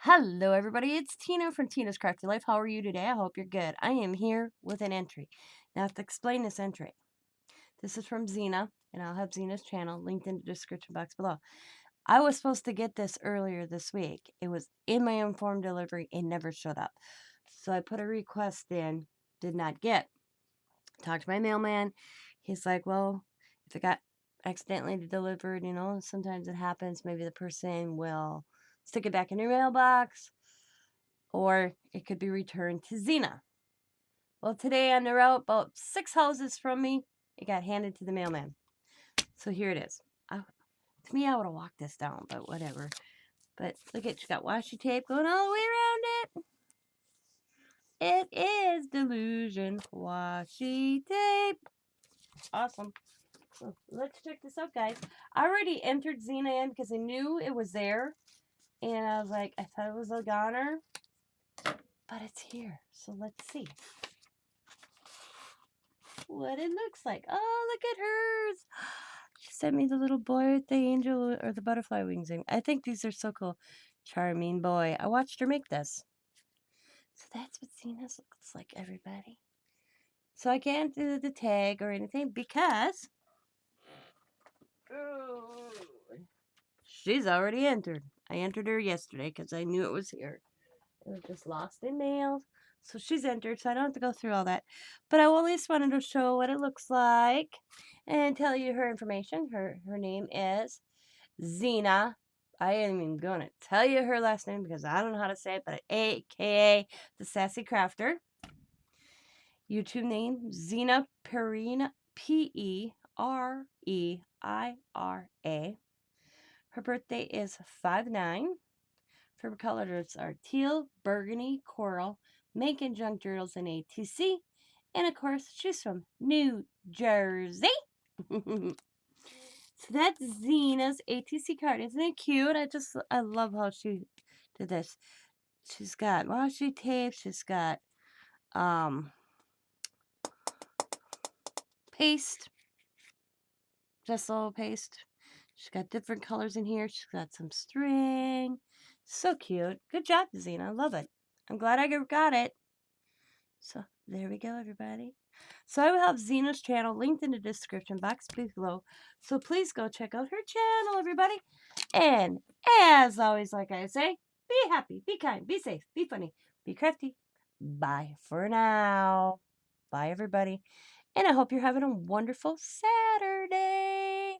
Hello, everybody. It's Tina from Tina's Crafty Life. How are you today? I hope you're good. I am here with an entry. Now, to explain this entry, this is from Zena, and I'll have Zena's channel linked in the description box below. I was supposed to get this earlier this week. It was in my informed delivery. It never showed up. So I put a request in, did not get. Talked to my mailman. He's like, well, if it got accidentally delivered, sometimes it happens. Maybe the person will stick it back in your mailbox, or it could be returned to Zena. Well, today on the route, about 6 houses from me, it got handed to the mailman. So here it is. To me, I would have walked this down, but whatever. But look at, she got washi tape going all the way around it. It is Delusion washi tape. Awesome. So let's check this out, guys. I already entered Zena in because I knew it was there. And I was like, I thought it was a goner, but it's here. So let's see what it looks like. Oh, look at hers. She sent me the little boy with the angel or the butterfly wings. I think these are so cool. Charming boy. I watched her make this. So that's what Zena's looks like, everybody. So I can't do the tag or anything because she's already entered. I entered her yesterday because I knew it was here. It was just lost in mail. So she's entered, so I don't have to go through all that. But I at least wanted to show what it looks like and tell you her information. Her name is Zena. I ain't even going to tell you her last name because I don't know how to say it, but AKA the Sassy Crafter. YouTube name, Zena Pereira, Pereira. Her birthday is 5/9. Favorite colors are teal, burgundy, coral, mink and junk journals, and ATC. And of course, she's from New Jersey. So that's Zena's ATC card. Isn't it cute? I love how she did this. She's got washi tape. She's got paste, gesso paste. She's got different colors in here. She's got some string. So cute. Good job, Zena. I love it. I'm glad I got it. So there we go, everybody. So I will have Zena's channel linked in the description box below. So please go check out her channel, everybody. And as always, like I say, be happy, be kind, be safe, be funny, be crafty. Bye for now. Bye, everybody. And I hope you're having a wonderful Saturday.